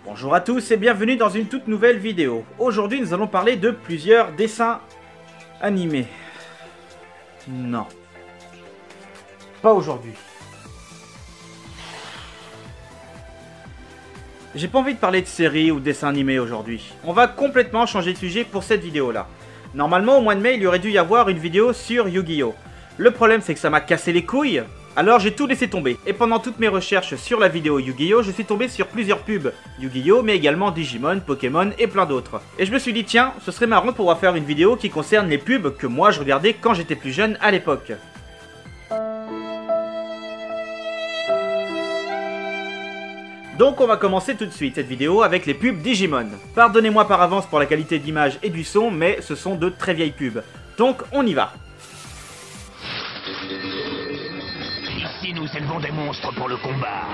Bonjour à tous et bienvenue dans une toute nouvelle vidéo. Aujourd'hui nous allons parler de plusieurs dessins animés. Non. Pas aujourd'hui. J'ai pas envie de parler de séries ou de dessins animés aujourd'hui. On va complètement changer de sujet pour cette vidéo là. Normalement au mois de mai il y aurait dû y avoir une vidéo sur Yu-Gi-Oh! Le problème c'est que ça m'a cassé les couilles. Alors j'ai tout laissé tomber, et pendant toutes mes recherches sur la vidéo Yu-Gi-Oh! Je suis tombé sur plusieurs pubs Yu-Gi-Oh! Mais également Digimon, Pokémon et plein d'autres. Et je me suis dit tiens, ce serait marrant de pouvoir faire une vidéo qui concerne les pubs que moi je regardais quand j'étais plus jeune à l'époque. Donc on va commencer tout de suite cette vidéo avec les pubs Digimon. Pardonnez-moi par avance pour la qualité d'image et du son, mais ce sont de très vieilles pubs. Donc on y va. Ici, nous élevons des monstres pour le combat.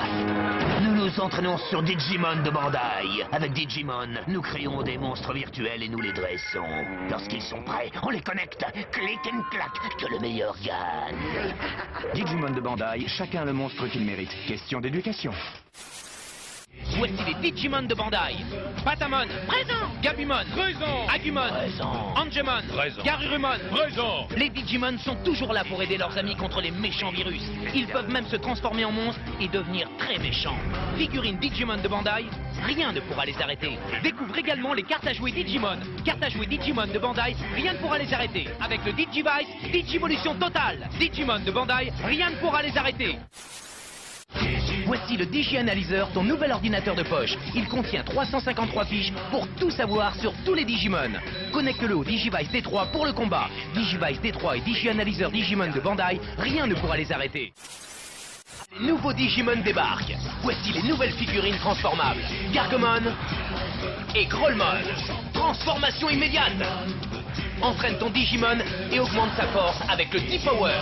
Nous nous entraînons sur Digimon de Bandai. Avec Digimon, nous créons des monstres virtuels et nous les dressons. Lorsqu'ils sont prêts, on les connecte. Clic and clac, que le meilleur gagne. Digimon de Bandai, chacun le monstre qu'il mérite. Question d'éducation. Voici les Digimon de Bandai. Patamon, présent. Gabumon, présent. Agumon, Présent. Angemon, Présent. Garurumon, présent. Les Digimon sont toujours là pour aider leurs amis contre les méchants virus. Ils peuvent même se transformer en monstres et devenir très méchants. Figurines Digimon de Bandai, rien ne pourra les arrêter. Découvre également les cartes à jouer Digimon. Cartes à jouer Digimon de Bandai, rien ne pourra les arrêter. Avec le Digivice, Digivolution totale. Digimon de Bandai, rien ne pourra les arrêter. Voici le Digi-Analyseur, ton nouvel ordinateur de poche. Il contient 353 fiches pour tout savoir sur tous les Digimon. Connecte-le au Digivice D3 pour le combat. Digivice D3 et Digi-Analyseur Digimon de Bandai, rien ne pourra les arrêter. Les nouveaux Digimon débarquent. Voici les nouvelles figurines transformables. Gargomon et Grollmon. Transformation immédiate. Entraîne ton Digimon et augmente sa force avec le D-Power.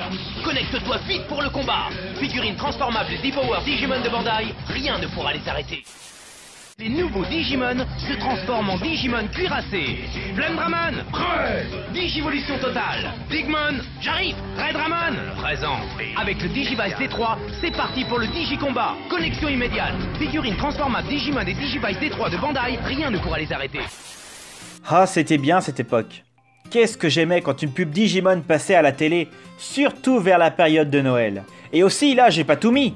Connecte-toi vite pour le combat. Figurines transformables D-Power Digimon de Bandai, rien ne pourra les arrêter. Les nouveaux Digimon se transforment en Digimon cuirassés. Flamedramon, prêt. Digivolution totale. Digmon, j'arrive. Redramon, présent. Avec le Digivice D3, c'est parti pour le Digi-Combat. Connexion immédiate. Figurines transformables Digimon et Digivice D3 de Bandai, rien ne pourra les arrêter. Ah c'était bien cette époque. Qu'est-ce que j'aimais quand une pub Digimon passait à la télé, surtout vers la période de Noël. Et aussi là, j'ai pas tout mis,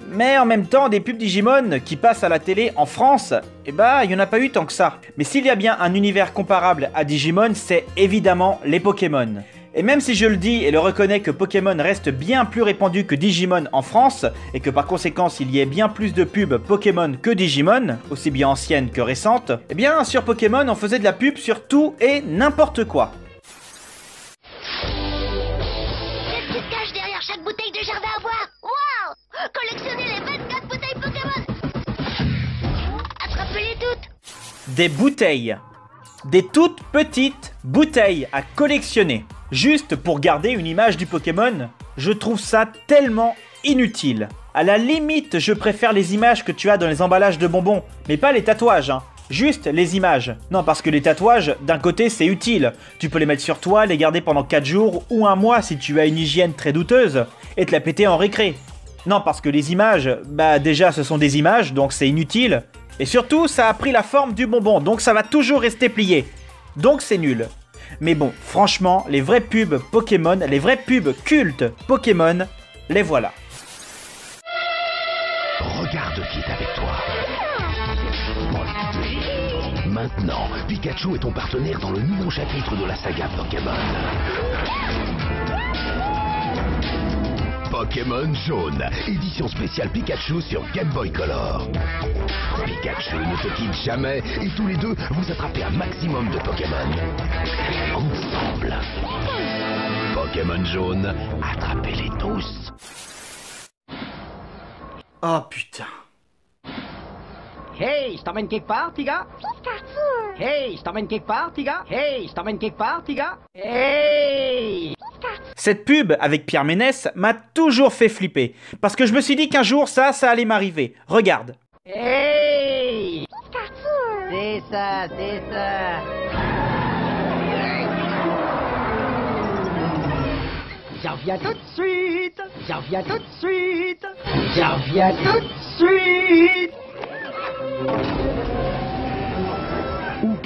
mais en même temps des pubs Digimon qui passent à la télé en France, eh ben il y en a pas eu tant que ça. Mais s'il y a bien un univers comparable à Digimon, c'est évidemment les Pokémon. Et même si je le dis et le reconnais que Pokémon reste bien plus répandu que Digimon en France, et que par conséquent il y ait bien plus de pubs Pokémon que Digimon, aussi bien anciennes que récentes, eh bien sur Pokémon on faisait de la pub sur tout et n'importe quoi. Qu'est-ce qui se cache derrière chaque bouteille de jardin à boire? Waouh! Collectionnez les 24 bouteilles Pokémon! Attrapez-les toutes! Des bouteilles. Des toutes petites bouteilles à collectionner. Juste pour garder une image du Pokémon, je trouve ça tellement inutile. À la limite, je préfère les images que tu as dans les emballages de bonbons, mais pas les tatouages, hein. Juste les images. Non, parce que les tatouages, d'un côté, c'est utile. Tu peux les mettre sur toi, les garder pendant 4 jours ou 1 mois si tu as une hygiène très douteuse, et te la péter en récré. Non, parce que les images, bah déjà, ce sont des images, donc c'est inutile. Et surtout, ça a pris la forme du bonbon, donc ça va toujours rester plié. Donc c'est nul. Mais bon, franchement, les vraies pubs Pokémon, les vraies pubs cultes Pokémon, les voilà. Regarde qui est avec toi. Maintenant, Pikachu est ton partenaire dans le nouveau chapitre de la saga Pokémon. Pokémon Jaune, édition spéciale Pikachu sur Game Boy Color. Pikachu ne te quitte jamais et tous les deux, vous attrapez un maximum de Pokémon. Ensemble. Pokémon Jaune, attrapez-les tous. Oh putain. Hey, je t'emmène quelque part, petit gars? Hey, je t'emmène quelque part, petit gars? Hey, je t'emmène quelque part, petit gars? Hey! Cette pub avec Pierre Ménès m'a toujours fait flipper, parce que je me suis dit qu'un jour ça allait m'arriver. Regarde. Hey! C'est ça, c'est ça. J'en reviens tout de suite. J'en reviens tout de suite. J'en reviens tout de suite.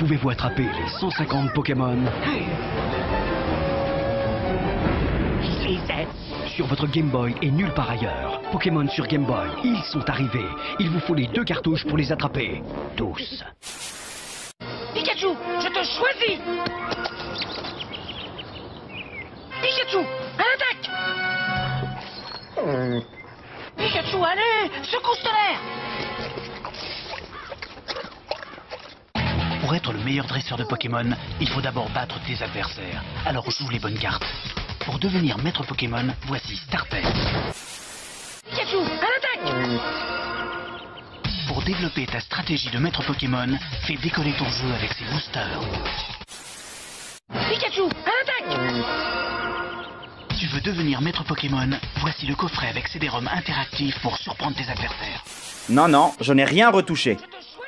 Pouvez-vous attraper les 150 Pokémon sur votre Game Boy et nulle part ailleurs? Pokémon sur Game Boy, ils sont arrivés. Il vous faut les 2 cartouches pour les attraper. Tous. Pikachu, je te choisis. Pikachu, à l'attaque. Pikachu, allez, secousse stellaire. Pour être le meilleur dresseur de Pokémon, il faut d'abord battre tes adversaires. Alors joue les bonnes cartes. Pour devenir maître Pokémon, voici Starter. Pikachu, à l'attaque. Pour développer ta stratégie de maître Pokémon, fais décoller ton jeu avec ses boosters. Pikachu, à l'attaque. Tu veux devenir maître Pokémon, voici le coffret avec CD-ROM interactif pour surprendre tes adversaires. Non, je n'ai rien retouché.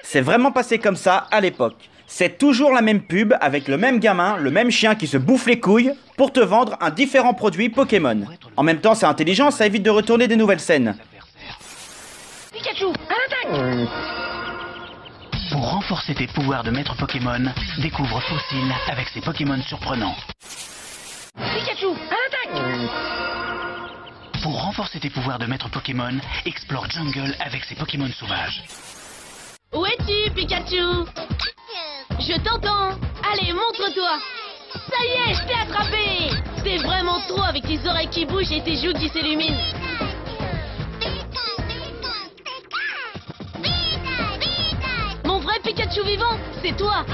C'est vraiment passé comme ça à l'époque. C'est toujours la même pub avec le même gamin, le même chien qui se bouffe les couilles pour te vendre un différent produit Pokémon. En même temps, c'est intelligent, ça évite de retourner des nouvelles scènes. Pikachu, à l'attaque. Pour renforcer tes pouvoirs de maître Pokémon, découvre Fossil avec ses Pokémon surprenants. Pikachu, à l'attaque. Pour renforcer tes pouvoirs de maître Pokémon, explore Jungle avec ses Pokémon sauvages. Où es-tu, Pikachu? Je t'entends. Allez, montre-toi. Ça y est, je t'ai attrapé. T'es vraiment trop avec tes oreilles qui bougent et tes joues qui s'illuminent. Mon vrai Pikachu vivant, c'est toi.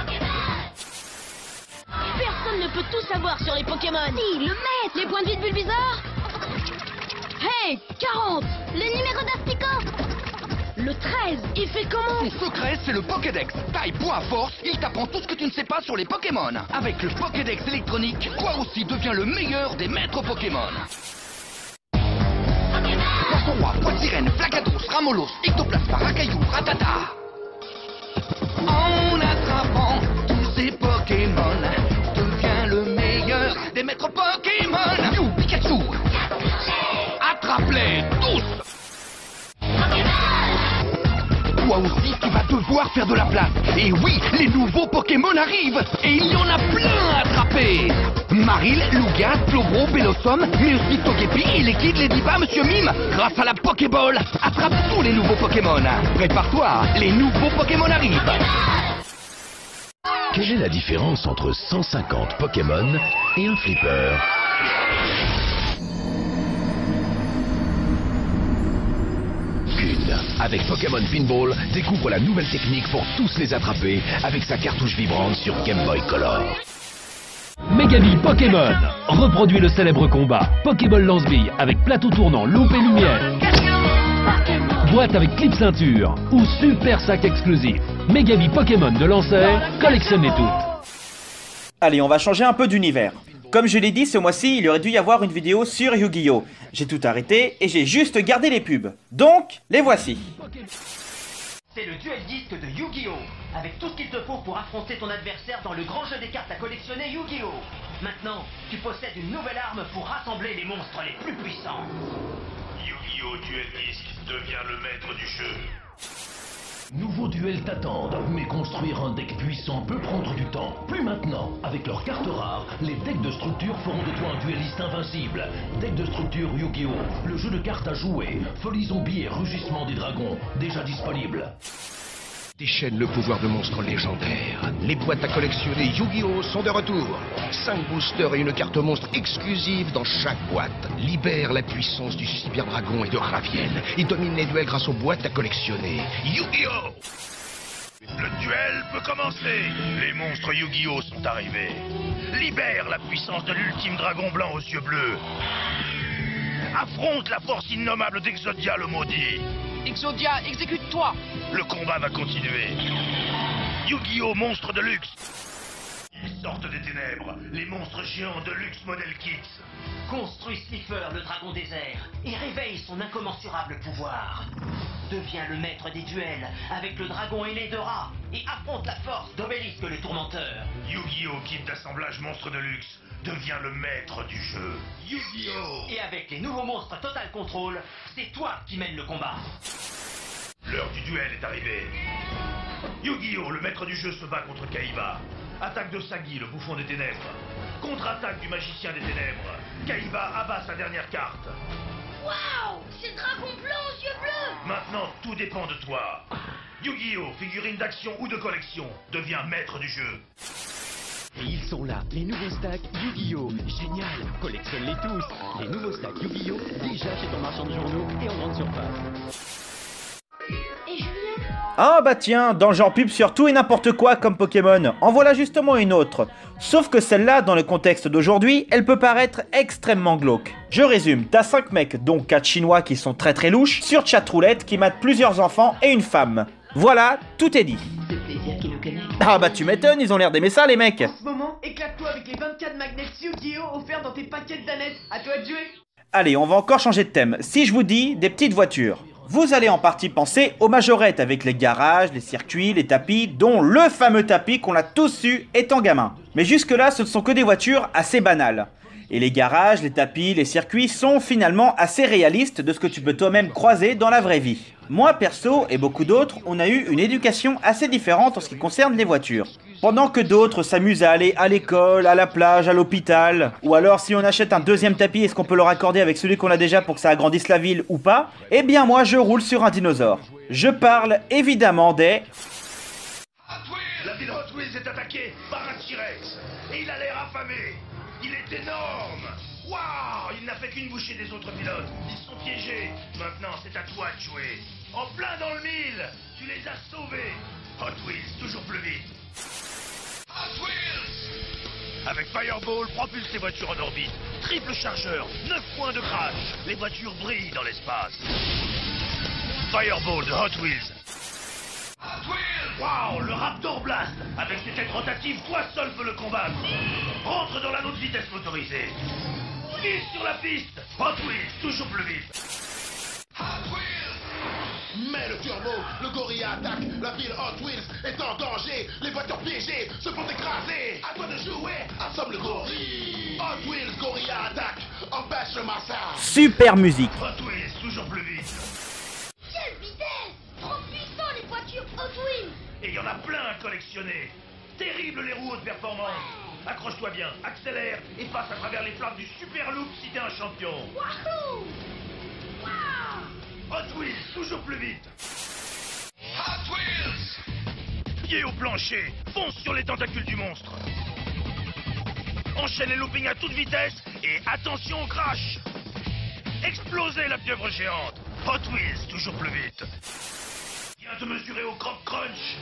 Personne ne peut tout savoir sur les Pokémon. Si, le maître. Les points de vie de Bulbizarre. Hey, 40. Le numéro d'Asticot. Le 13, il fait comment? Son secret, c'est le Pokédex. Taille, poids, force, il t'apprend tout ce que tu ne sais pas sur les Pokémon. Avec le Pokédex électronique, toi aussi deviens le meilleur des maîtres Pokémon. Poisson roi, poids de sirène, Flagados, Ramolos, Ectoplasma, Racaillou, Ratata. En attrapant tous ces Pokémon, deviens le meilleur des maîtres Pokémon. You, Pikachu, attrape-les tous. Toi aussi, tu vas devoir faire de la place. Et oui, les nouveaux Pokémon arrivent. Et il y en a plein à attraper. Maril, Lugia, Slowbro, Bellossom, mais aussi Togepi et les Kid Ladyba, Monsieur Mime. Grâce à la Pokéball, attrape tous les nouveaux Pokémon. Prépare-toi, les nouveaux Pokémon arrivent. Quelle est la différence entre 150 Pokémon et un flipper? Avec Pokémon Pinball, découvre la nouvelle technique pour tous les attraper avec sa cartouche vibrante sur Game Boy Color. Mégabille Pokémon reproduit le célèbre combat Pokéball lance-bille avec plateau tournant, loupe et lumière. Boîte avec clip ceinture ou super sac exclusif. Mégabille Pokémon de lanceur, collectionnez toutes. Allez, on va changer un peu d'univers. Comme je l'ai dit, ce mois-ci, il aurait dû y avoir une vidéo sur Yu-Gi-Oh! J'ai tout arrêté et j'ai juste gardé les pubs. Donc, les voici. C'est le duel disque de Yu-Gi-Oh! Avec tout ce qu'il te faut pour affronter ton adversaire dans le grand jeu des cartes à collectionner Yu-Gi-Oh! Maintenant, tu possèdes une nouvelle arme pour rassembler les monstres les plus puissants. Yu-Gi-Oh! Duel disque devient le maître du jeu. Nouveaux duels t'attendent, mais construire un deck puissant peut prendre du temps. Plus maintenant, avec leurs cartes rares, les decks de structure feront de toi un dueliste invincible. Deck de structure Yu-Gi-Oh! Le jeu de cartes à jouer, Folie Zombie et Rugissement des Dragons, déjà disponible. Déchaîne le pouvoir de monstres légendaires. Les boîtes à collectionner Yu-Gi-Oh! Sont de retour. 5 boosters et une carte monstre exclusive dans chaque boîte. Libère la puissance du Cyber Dragon et de Raviel et domine les duels grâce aux boîtes à collectionner. Yu-Gi-Oh! Le duel peut commencer. Les monstres Yu-Gi-Oh! Sont arrivés. Libère la puissance de l'ultime dragon blanc aux yeux bleus. Affronte la force innommable d'Exodia le maudit. Exodia, exécute-toi. Le combat va continuer. Yu-Gi-Oh! Monstre de luxe. Ils sortent des ténèbres, les monstres géants de luxe modèle Kits. Construis Sniffer, le dragon désert, et réveille son incommensurable pouvoir. Deviens le maître des duels avec le dragon ailé de rat et affronte la force d'Obélisque le tourmenteur. Yu-Gi-Oh! Kit d'assemblage monstre de luxe devient le maître du jeu. Yu-Gi-Oh! Et avec les nouveaux monstres Total Control, c'est toi qui mènes le combat. L'heure du duel est arrivée. Yu-Gi-Oh, le maître du jeu, se bat contre Kaiba. Attaque de Sagi, le bouffon des ténèbres. Contre-attaque du magicien des ténèbres. Kaiba abat sa dernière carte. Waouh! C'est Dragon Blanc aux yeux bleus! Maintenant, tout dépend de toi. Yu-Gi-Oh, figurine d'action ou de collection, devient maître du jeu. Et ils sont là, les nouveaux stacks Yu-Gi-Oh! Génial! Collectionne-les tous! Les nouveaux stacks Yu-Gi-Oh! Déjà chez ton marchand de journaux et en grande surface. Et Julien? Ah bah tiens, dans le genre pub sur tout et n'importe quoi comme Pokémon, en voilà justement une autre. Sauf que celle-là, dans le contexte d'aujourd'hui, elle peut paraître extrêmement glauque. Je résume, t'as 5 mecs, dont 4 chinois qui sont très louches, sur chatroulette qui matent plusieurs enfants et une femme. Voilà, tout est dit. C'est le plaisir qui nous connecte. Ah bah tu m'étonnes, ils ont l'air d'aimer ça les mecs. En ce moment, éclate-toi avec les 24 magnets Yu-Gi-Oh! Offerts dans tes paquets de danettes. À toi de jouer. Allez, on va encore changer de thème. Si je vous dis des petites voitures, vous allez en partie penser aux majorettes avec les garages, les circuits, les tapis, dont le fameux tapis qu'on a tous eu étant gamin. Mais jusque-là, ce ne sont que des voitures assez banales. Et les garages, les tapis, les circuits sont finalement assez réalistes de ce que tu peux toi-même croiser dans la vraie vie. Moi, perso, et beaucoup d'autres, on a eu une éducation assez différente en ce qui concerne les voitures. Pendant que d'autres s'amusent à aller à l'école, à la plage, à l'hôpital, ou alors si on achète un deuxième tapis, est-ce qu'on peut le raccorder avec celui qu'on a déjà pour que ça agrandisse la ville ou pas? Eh bien moi, je roule sur un dinosaure. Je parle évidemment des... La ville Hot Wheels est attaquée par un T-Rex. Et il a l'air affamé. Il est énorme. Waouh! Il n'a fait qu'une bouchée des autres pilotes. Ils sont piégés. Maintenant, c'est à toi de jouer. En plein dans le mille. Tu les as sauvés. Hot Wheels, toujours plus vite. Hot Wheels! Avec Fireball, propulse les voitures en orbite. Triple chargeur, 9 points de crash. Les voitures brillent dans l'espace. Fireball de Hot Wheels. Hot Wheels! Waouh, le Raptor Blast! Avec ses têtes rotatives, toi seul peux le combattre. Rentre dans l'anneau de vitesse motorisée. Vise sur la piste. Hot Wheels, toujours plus vite. Hot Wheels! Mais le turbo, le gorilla attaque. La ville Hot Wheels est en danger. Les voitures piégées se font écraser. À toi de jouer, assomme le gorille. Hot Wheels, gorilla attaque. Empêche le massacre. Super musique. Hot Wheels, toujours plus vite. Quelle vitesse! Trop puissant les voitures Hot Wheels! Et il y en a plein à collectionner. Terrible les roues haute performance. Accroche-toi bien, accélère et passe à travers les flammes du Super Loop si t'es un champion. Wahoo! Wow! Hot Wheels, toujours plus vite. Hot Wheels! Pied au plancher, fonce sur les tentacules du monstre. Enchaîne les loopings à toute vitesse et attention au crash. Explosez la pieuvre géante. Hot Wheels, toujours plus vite. Viens te mesurer au Croc Crunch.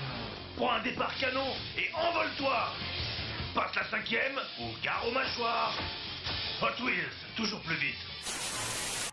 Prends un départ canon et envole-toi. Passe la 5e ou gare aux mâchoires. Hot Wheels, toujours plus vite.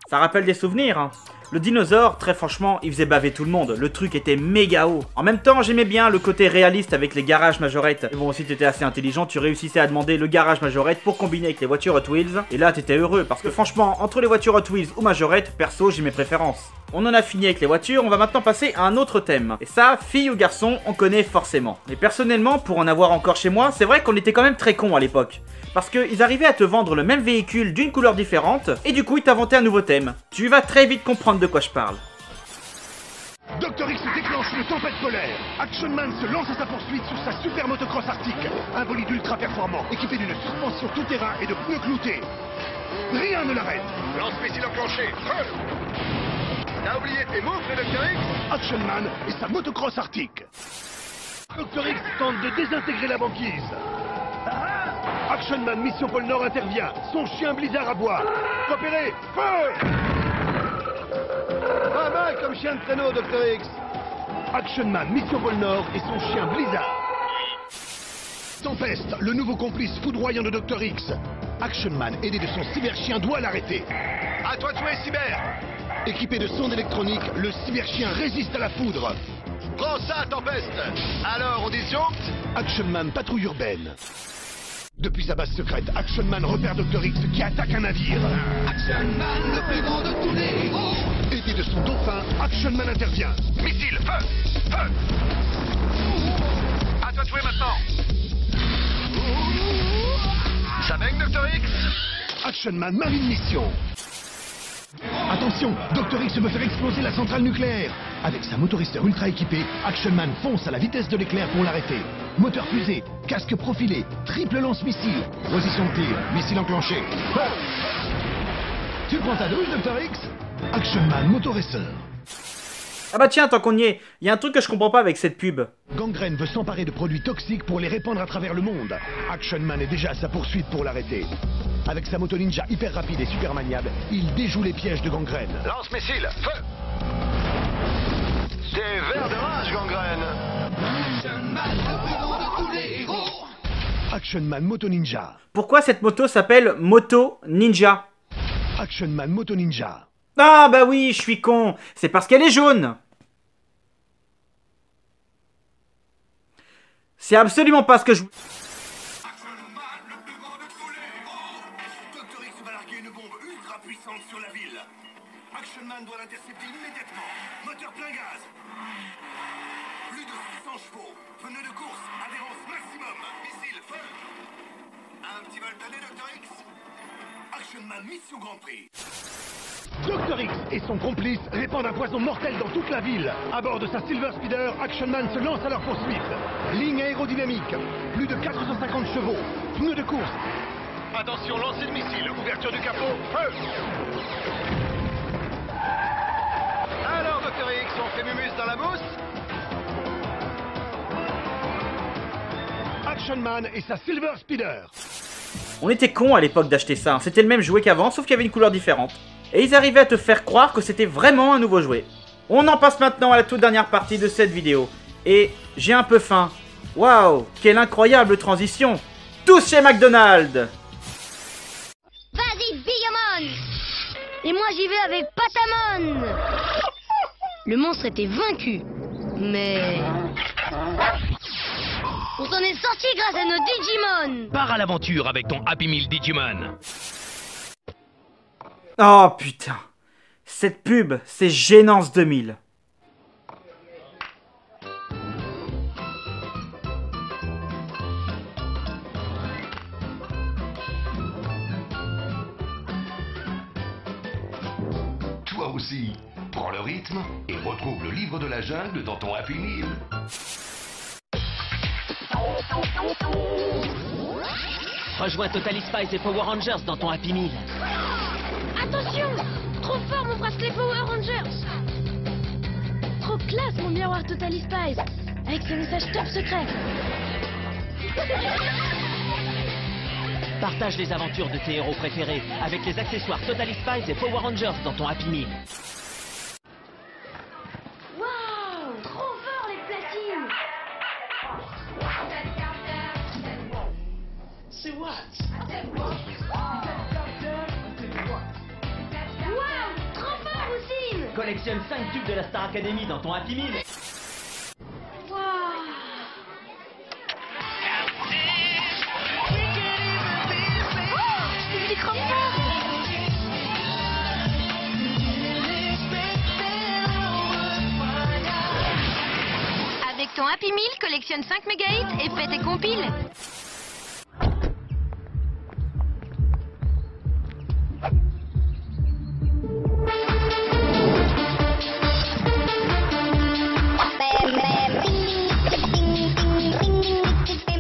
Ça rappelle des souvenirs, hein. Le dinosaure, très franchement, il faisait baver tout le monde. Le truc était méga haut. En même temps, j'aimais bien le côté réaliste avec les garages majorettes. Et bon, si t'étais assez intelligent, tu réussissais à demander le garage majorette pour combiner avec les voitures Hot Wheels. Et là, t'étais heureux, parce que franchement, entre les voitures Hot Wheels ou majorette, perso, j'ai mes préférences. On en a fini avec les voitures, on va maintenant passer à un autre thème. Et ça, fille ou garçon, on connaît forcément. Et personnellement, pour en avoir encore chez moi, c'est vrai qu'on était quand même très cons à l'époque. Parce qu'ils arrivaient à te vendre le même véhicule d'une couleur différente, et du coup, ils t'inventaient un nouveau thème. Tu vas très vite comprendre de quoi je parle. Dr. X déclenche une tempête polaire. Action Man se lance à sa poursuite sur sa super motocross arctique. Un bolide ultra performant, équipé d'une suspension tout-terrain et de pneus cloutés. Rien ne l'arrête. Lance-missile enclenché. T'as oublié tes moufles, Dr. X? Action Man et sa motocross arctique. Dr. X tente de désintégrer la banquise. Action Man Mission Pôle Nord intervient. Son chien Blizzard aboie. Repéré. Feu! Pas mal comme chien de traîneau, Dr. X. Action Man Mission Pôle Nord et son chien Blizzard. Tempest, le nouveau complice foudroyant de Dr. X. Action Man, aidé de son cyberchien, doit l'arrêter. À toi de jouer, Cyber. Équipé de sondes électroniques, le cyberchien résiste à la foudre. Prends ça, Tempest. Alors, on disjoncte? Action Man, patrouille urbaine. Depuis sa base secrète, Action Man repère Dr. X qui attaque un navire. Action Man, le plus grand de tous les héros. Aidé de son dauphin, Action Man intervient. Missile, feu! Feu! À toi de jouer maintenant. Ça baigne, Dr. X? Action Man, marine mission. Attention. Attention, Dr. X veut faire exploser la centrale nucléaire. Avec sa motoristeur ultra équipée, Action Man fonce à la vitesse de l'éclair pour l'arrêter. Moteur fusée, casque profilé, triple lance-missile. Position de tir, missile enclenché. Tu prends ta douche, Dr. X? Action Man Motoracer. Ah bah tiens, tant qu'on y est, il y a un truc que je comprends pas avec cette pub. Gangrène veut s'emparer de produits toxiques pour les répandre à travers le monde. Action Man est déjà à sa poursuite pour l'arrêter. Avec sa moto ninja hyper rapide et super maniable, il déjoue les pièges de Gangrène. Lance-missile, feu! T'es vert de rage, Gangrène! Action Man Moto Ninja. Pourquoi cette moto s'appelle Moto Ninja? Action Man Moto Ninja. Ah bah oui, je suis con. C'est parce qu'elle est jaune. C'est absolument pas ce que je... Dr. X va larguer une bombe ultra puissante sur la ville. Action Man doit l'intercepter immédiatement. Moteur plein gaz. Plus de 600 chevaux. Pneus de course. Adhérence maximum. Missile, feu. Un petit vol donné, Dr. X. Action Man, mission Grand Prix. Dr. X et son complice répandent un poison mortel dans toute la ville. À bord de sa Silver Speeder, Action Man se lance à leur poursuite. Ligne aérodynamique, plus de 450 chevaux, pneus de course. Attention, lancer de missile, ouverture du capot, feu! Alors, Dr. X, on fait mumus dans la mousse? Action Man et sa Silver Speeder. On était cons à l'époque d'acheter ça. C'était le même jouet qu'avant, sauf qu'il y avait une couleur différente. Et ils arrivaient à te faire croire que c'était vraiment un nouveau jouet. On en passe maintenant à la toute dernière partie de cette vidéo. Et j'ai un peu faim. Waouh, quelle incroyable transition. Tous chez McDonald's. Vas-y, Bigamon! Et moi j'y vais avec Patamon! Le monstre était vaincu. Mais... on s'en est sorti grâce à nos Digimon! Pars à l'aventure avec ton Happy Meal Digimon. Oh putain. Cette pub, c'est Gênance 2000. Toi aussi, prends le rythme et retrouve le livre de la jungle dans ton Happy Meal. Rejoins Totally Spies et Power Rangers dans ton Happy Meal. Attention! Trop fort mon bracelet Power Rangers! Trop classe mon miroir Totally Spies! Avec ce message top secret! Partage les aventures de tes héros préférés avec les accessoires Totally Spies et Power Rangers dans ton Happy Meal. Waouh! Trop fort les platines! C'est what? Waouh! Trop fort Ousine! Collectionne 5 tubes de la Star Academy dans ton Happy Meal. Waouh! C'est des crapauds! Avec ton Happy Meal, collectionne 5 mégaïtes et fais tes compiles.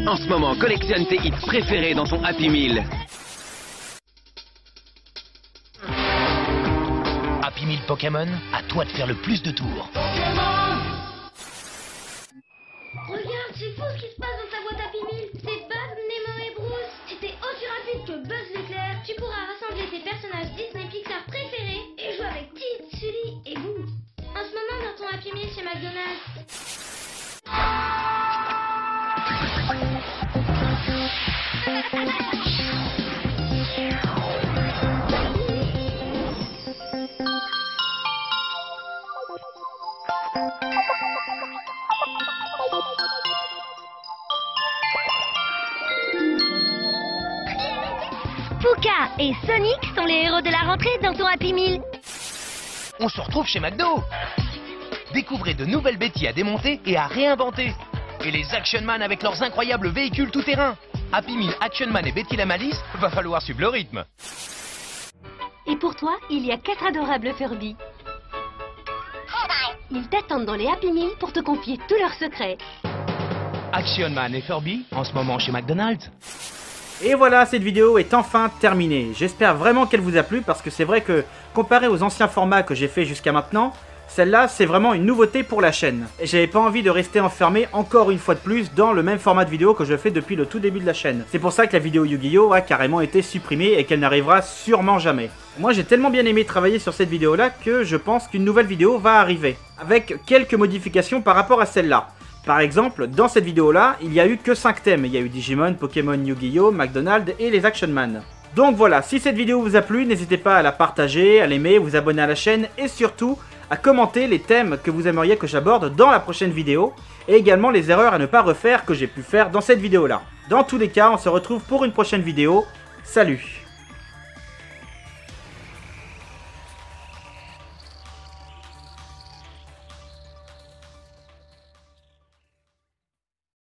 En ce moment, collectionne tes hits préférés dans ton Happy Meal. Happy Meal Pokémon, à toi de faire le plus de tours. Regarde, c'est fou ce qui se passe dans ta boîte Happy Meal. C'est Buzz, Nemo et Bruce. Si t'es aussi rapide que Buzz l'éclair, tu pourras rassembler tes personnages Disney Pixar préférés et jouer avec Tite, Sully et Boo. En ce moment dans ton Happy Meal chez McDonald's. Pucca et Sonic sont les héros de la rentrée dans ton Happy Meal. On se retrouve chez McDo. Découvrez de nouvelles bêtises à démonter et à réinventer. Et les Action Man avec leurs incroyables véhicules tout-terrain. Happy Meal, Action Man et Betty la Malice, va falloir suivre le rythme. Et pour toi, il y a 4 adorables Furby. Ils t'attendent dans les Happy Meal pour te confier tous leurs secrets. Action Man et Furby, en ce moment chez McDonald's. Et voilà, cette vidéo est enfin terminée. J'espère vraiment qu'elle vous a plu parce que c'est vrai que, comparé aux anciens formats que j'ai fait jusqu'à maintenant, celle-là, c'est vraiment une nouveauté pour la chaîne. Et j'avais pas envie de rester enfermé encore une fois de plus dans le même format de vidéo que je fais depuis le tout début de la chaîne. C'est pour ça que la vidéo Yu-Gi-Oh a carrément été supprimée et qu'elle n'arrivera sûrement jamais. Moi, j'ai tellement bien aimé travailler sur cette vidéo-là que je pense qu'une nouvelle vidéo va arriver, avec quelques modifications par rapport à celle-là. Par exemple, dans cette vidéo-là, il n'y a eu que 5 thèmes. Il y a eu Digimon, Pokémon, Yu-Gi-Oh, McDonald's et les Action Man. Donc voilà, si cette vidéo vous a plu, n'hésitez pas à la partager, à l'aimer, vous abonner à la chaîne et surtout à commenter les thèmes que vous aimeriez que j'aborde dans la prochaine vidéo et également les erreurs à ne pas refaire que j'ai pu faire dans cette vidéo-là. Dans tous les cas, on se retrouve pour une prochaine vidéo. Salut!